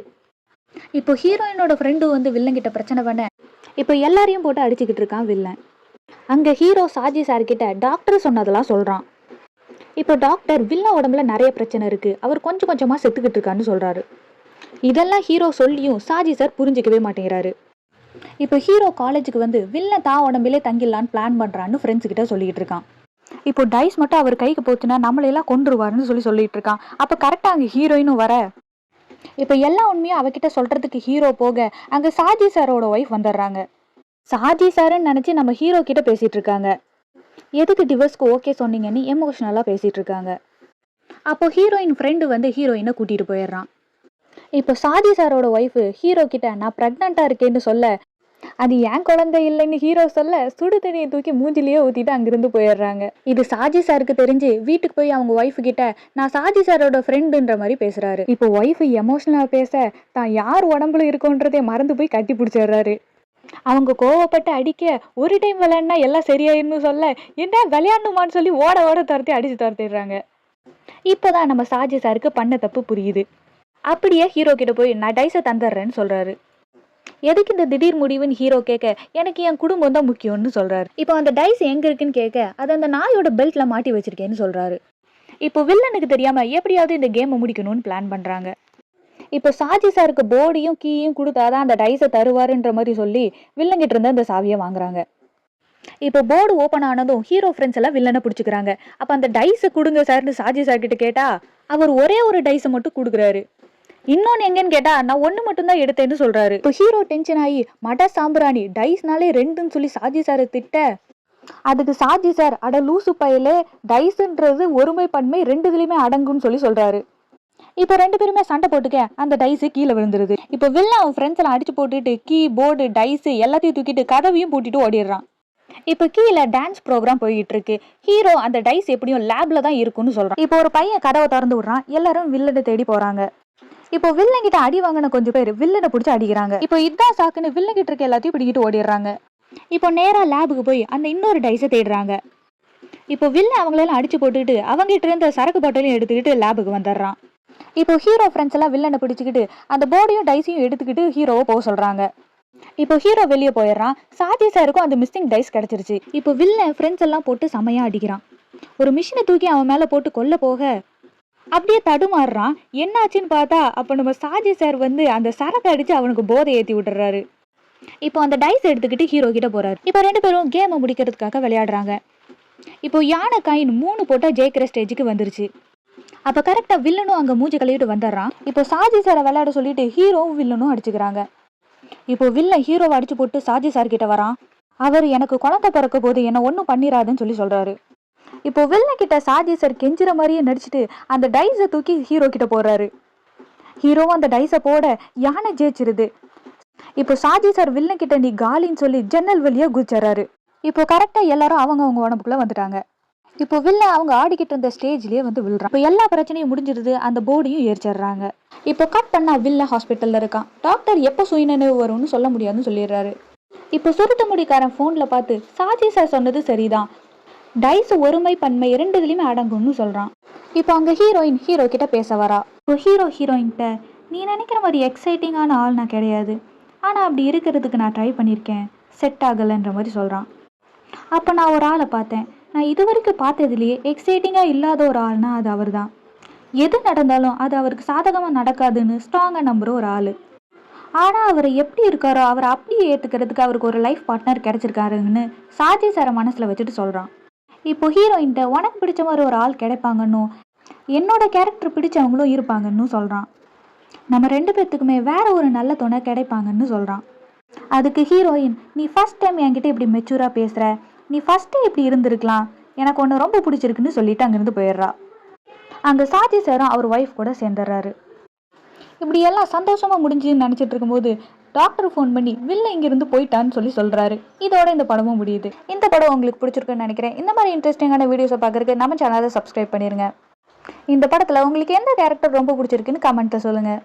இப்போ ஹீரோயினோட ஃப்ரெண்டும் வந்து வில்லன் கிட்ட பிரச்சனை பண்ண இப்போ எல்லாரையும் போட்டு அடிச்சுக்கிட்டு இருக்கான் வில்லன். அங்க ஹீரோ சாஜி சார் கிட்ட டாக்டர் சொன்னதெல்லாம் சொல்றான். இப்போ டாக்டர் வில்லன் உடம்புல நிறைய பிரச்சனை இருக்கு, அவர் கொஞ்சம் கொஞ்சமா செத்துக்கிட்டு இருக்கான்னு சொல்றாரு. இதெல்லாம் ஹீரோ சொல்லியும் சாஜி சார் புரிஞ்சிக்கவே மாட்டேங்கிறாரு. இப்போ ஹீரோ காலேஜுக்கு வந்து வில்லன் தான் உடம்பிலே தங்கிடலான்னு பிளான் பண்றான்னு ஃப்ரெண்ட்ஸ் கிட்ட சொல்லிட்டு இருக்கான். இப்போ டைஸ் மட்டும் அவர் கைக்கு போச்சுன்னா நம்மளையெல்லாம் கொன்றுவாருன்னு சொல்லிட்டு இருக்கான். அப்போ கரெக்டாக அங்கே ஹீரோயினும் வர இப்போ எல்லா உண்மையும் அவகிட்ட சொல்றதுக்கு ஹீரோ போக அங்கே சாஜி சாரோட ஒய்ஃப் வந்துடுறாங்க. சாஜி சாருன்னு நினச்சி நம்ம ஹீரோ கிட்ட பேசிட்டு இருக்காங்க. எதுக்கு டிவோர்ஸ்க்கு ஓகே சொன்னீங்கன்னு எமோஷனலாக பேசிட்டு இருக்காங்க. அப்போ ஹீரோயின் ஃப்ரெண்டு வந்து ஹீரோயினை கூட்டிட்டு போயிடுறான். இப்போ சாஜி சாரோட ஒய்ஃபு ஹீரோ கிட்ட நான் ப்ரெக்னெண்ட்டாக இருக்கேன்னு சொல்ல அது ஏன் குழந்தை இல்லைன்னு ஹீரோ சொல்ல சுடு தண்ணியை தூக்கி மூஞ்சிலேயே ஊற்றிட்டு அங்கிருந்து போயிடுறாங்க. இது சாஜி சாருக்கு தெரிஞ்சு வீட்டுக்கு போய் அவங்க ஒய்ஃபு கிட்ட நான் சாஜி சாரோட ஃப்ரெண்டுன்ற மாதிரி பேசுறாரு. இப்போ ஒய்ஃபு எமோஷனலாக பேச தான் யார் உடம்புல இருக்கோன்றதே மறந்து போய் கட்டி பிடிச்சிடுறாரு. அவங்க கோவப்பட்டு அடிக்க ஒரு டைம் விளையாடினா எல்லாம் சரியாயிருன்னு சொல்ல என்ன விளையாடணுமான்னு சொல்லி ஓட ஓட துரத்தி அடிச்சு துரத்திடுறாங்க. இப்போதான் நம்ம சாஜி சாருக்கு பண்ண தப்பு புரியுது. அப்படியே ஹீரோ கிட்ட போய் நான் டைஸை தந்துடுறேன்னு சொல்றாரு. எதுக்கு இந்த திடீர் முடிவுன்னு ஹீரோ கேட்க எனக்கு என் குடும்பம் தான் முக்கியம்னு சொல்றாரு. இப்போ அந்த டைஸ் எங்க இருக்குன்னு கேட்க அதை அந்த நாயோட பெல்ட்ல மாட்டி வச்சிருக்கேன்னு சொல்றாரு. இப்போ வில்லனுக்கு தெரியாம எப்படியாவது இந்த கேமை முடிக்கணும்னு பிளான் பண்றாங்க. இப்போ சாஜி சாருக்கு போர்டையும் கீயும் கொடுத்தாதான் அந்த டைஸை தருவாருன்ற மாதிரி சொல்லி வில்லங்கிட்ட இருந்து அந்த சாவியை வாங்குறாங்க. இப்போ போர்டு ஓப்பன் ஆனதும் ஹீரோ ஃப்ரெண்ட்ஸ் எல்லாம் வில்லனை பிடிச்சிக்கிறாங்க. அப்போ அந்த டைஸை கொடுங்க சார்னு சாஜி சார் கிட்ட கேட்டா அவர் ஒரே ஒரு டைஸை மட்டும் கொடுக்குறாரு. இன்னொன்னு எங்கன்னு கேட்டா நான் ஒண்ணு மட்டும் தான் எடுத்தேன்னு சொல்றாரு. இப்போ ஹீரோ டென்ஷன் ஆகி மட சாம்பிராணி டைஸ்னாலே 2ன்னு சொல்லி சாஜி சாரை திட்ட அதுக்கு சாஜி சார் அட லூசு பையிலே டைஸ்ன்றது ஒருமை பன்மை 2 அடங்குன்னு சொல்றாரு. இப்போ 2 பேருமே சண்டை போட்டுக்க அந்த டைஸ் கீழே விழுந்துருது. இப்போ வில்லன் அவன் ஃப்ரெண்ட்ஸ் எல்லாம் அடிச்சு போட்டுட்டு கீ போர்டு டைஸ் எல்லாத்தையும் தூக்கிட்டு கதவையும் பூட்டிட்டு ஓடிடுறான். இப்போ கீழே டான்ஸ் ப்ரோக்ராம் போய்கிட்டு இருக்கு. ஹீரோ அந்த டைஸ் எப்படியும் லேப்ல தான் இருக்குன்னு சொல்றான். இப்போ ஒரு பையன் கதவை திறந்து விடுறான். எல்லாரும் வில்லனை தேடி போறாங்க. இப்போ வில்லன் கிட்ட அடி வாங்கின கொஞ்சம் பேர் வில்லனை பிடிச்சி அடிக்கிறாங்க. இப்போ இதான் சாக்குன்னு வில்லன் கிட்ட இருக்க எல்லாத்தையும் பிடிக்கிட்டு ஓடிடுறாங்க. இப்போ நேராக லேபுக்கு போய் அந்த இன்னொரு டைஸை தேடுறாங்க. இப்போ வில்லன் அவங்களெல்லாம் அடிச்சு போட்டுக்கிட்டு அவங்ககிட்ட இருந்த சரக்கு பாட்டிலையும் எடுத்துக்கிட்டு லேபுக்கு வந்துடுறான். இப்போ ஹீரோ ஃப்ரெண்ட்ஸ் எல்லாம் வில்லனை பிடிச்சிக்கிட்டு அந்த போர்டையும் டைஸையும் எடுத்துக்கிட்டு ஹீரோவை போக சொல்றாங்க. இப்போ ஹீரோ வெளியே போயிடுறான். சாஜி சாருக்கும் அந்த மிஸ்ஸிங் டைஸ் கிடைச்சிருச்சு. இப்போ வில்லன் ஃப்ரெண்ட்ஸ் எல்லாம் போட்டு செமையா அடிக்கிறான். ஒரு மிஷினை தூக்கி அவன் மேலே போட்டு கொல்ல போக அப்படியே தடுமாறுறான். என்னாச்சுன்னு பார்த்தா அப்போ நம்ம சாஜி சார் அந்த சரக்கு அடிச்சு அவனுக்கு போதை ஏற்றி விட்டுறாரு. இப்போ அந்த டைஸ் எடுத்துக்கிட்டு ஹீரோ கிட்ட போறாரு. இப்போ 2 பேரும் கேமை முடிக்கிறதுக்காக விளையாடுறாங்க. இப்போ யானை காயின் 3 போட்டால் ஜெயிக்கிற ஸ்டேஜுக்கு வந்துருச்சு. அப்போ கரெக்டாக வில்லனும் அங்கே மூஞ்சி கழுவிட்டு வந்துடுறான். இப்போ சாஜி சாரை விளையாட சொல்லிட்டு ஹீரோவும் வில்லனும் அடிச்சுக்கிறாங்க. இப்போ வில்லன் ஹீரோவை அடிச்சு போட்டு சாஜி சார் கிட்ட வரான். அவர் எனக்கு குழந்தை பிறக்க போது என்ன ஒன்றும் பண்ணிடாதுன்னு சொல்றாரு. இப்போ வில்லன் கிட்ட சாஜி சார் கெஞ்சுற மாதிரியே நடிச்சுட்டு அந்த டைஸை தூக்கி ஹீரோ கிட்ட போடுறாரு. ஹீரோவும் அந்த டைஸை போட யானை ஜெயிச்சிருது. இப்போ சாஜி சார் வில்லன் கிட்ட நீ காலின்னு சொல்லி ஜன்னல் வழியா குதிச்சிடறாரு. இப்போ கரெக்டாக எல்லாரும் அவங்க உடம்புக்குள்ள வந்துட்டாங்க. இப்போ வில்லன் அவங்க ஆடிக்கிட்டு இருந்த ஸ்டேஜ்லேயே விழுறான். இப்போ எல்லா பிரச்சனையும் முடிஞ்சிருது. அந்த போர்டையும் ஏறிச்சிடுறாங்க. இப்போ கட் பண்ணா வில்லன் ஹாஸ்பிட்டலில் இருக்கான். டாக்டர் எப்போ சுயநினைவு வரும்னு சொல்ல முடியாதுன்னு சொல்லிடுறாரு. இப்போ சுருட்ட முடிக்காரன் ஃபோனில் பார்த்து சாஜி சார் சொன்னது சரிதான், டைஸ் ஒருமை பன்மை 2 அடங்கும்னு சொல்கிறான். இப்போ அங்கே ஹீரோயின் ஹீரோ கிட்ட பேச வரா. இப்போ ஹீரோயின்கிட்ட நீ நினைக்கிற மாதிரி எக்ஸைட்டிங்கான ஆள் நான் கிடையாது, ஆனால் அப்படி இருக்கிறதுக்கு நான் ட்ரை பண்ணியிருக்கேன், செட் ஆகலைன்ற மாதிரி சொல்கிறான். அப்போ நான் ஒரு ஆளை பார்த்தேன், நான் இது வரைக்கும் பார்த்ததுலேயே எக்ஸைட்டிங்காக இல்லாத ஒரு ஆள்னா அது அவர் தான். எது நடந்தாலும் அது அவருக்கு சாதகமாக நடக்காதுன்னு ஸ்ட்ராங்காக நம்புகிற ஒரு ஆள். ஆனால் அவர் எப்படி இருக்காரோ அவரை அப்படியே ஏற்றுக்கிறதுக்கு அவருக்கு ஒரு லைஃப் பார்ட்னர் கிடச்சிருக்காருன்னு சாஜி சாரை மனசில் வச்சுட்டு சொல்கிறான். இப்போ ஹீரோயின்ட்ட உனக்கு பிடிச்ச மாதிரி ஒரு ஆள் கிடைப்பாங்கன்னு, என்னோட கேரக்டர் பிடிச்சவங்களும் இருப்பாங்கன்னு சொல்கிறான். நம்ம 2 பேர்த்துக்குமே வேற ஒரு நல்ல துணை கிடைப்பாங்கன்னு சொல்கிறான். அதுக்கு ஹீரோயின் நீ ஃபர்ஸ்ட் டைம் என்கிட்ட இப்படி மெச்சூராக பேசுகிற, நீ ஃபஸ்ட்டு இப்படி இருந்திருக்கலாம், எனக்கு ஒன்று ரொம்ப பிடிச்சிருக்குன்னு சொல்லிட்டு அங்கேருந்து போயிடுறா. அங்கே சாஜி சாரும் அவர் ஒய்ஃப் கூட சேர்ந்துடுறாரு. இப்படி எல்லாம் சந்தோஷமாக முடிஞ்சுன்னு நினச்சிட்டு இருக்கும்போது டாக்டர் ஃபோன் பண்ணி வில்ல இங்கேருந்து போயிட்டான்னு சொல்கிறாரு. இதோட இந்த படமும் முடியுது. இந்த படம் உங்களுக்கு பிடிச்சிருக்குன்னு நினைக்கிறேன். இந்த மாதிரி இன்ட்ரெஸ்டிங்கான வீடியோஸை பார்க்குறதுக்கு நம்ம சேனலை சப்ஸ்கிரைப் பண்ணிடுங்க. இந்த படத்தில் உங்களுக்கு எந்த கேரக்டர் ரொம்ப பிடிச்சிருக்குன்னு கமெண்ட்டில் சொல்லுங்கள்.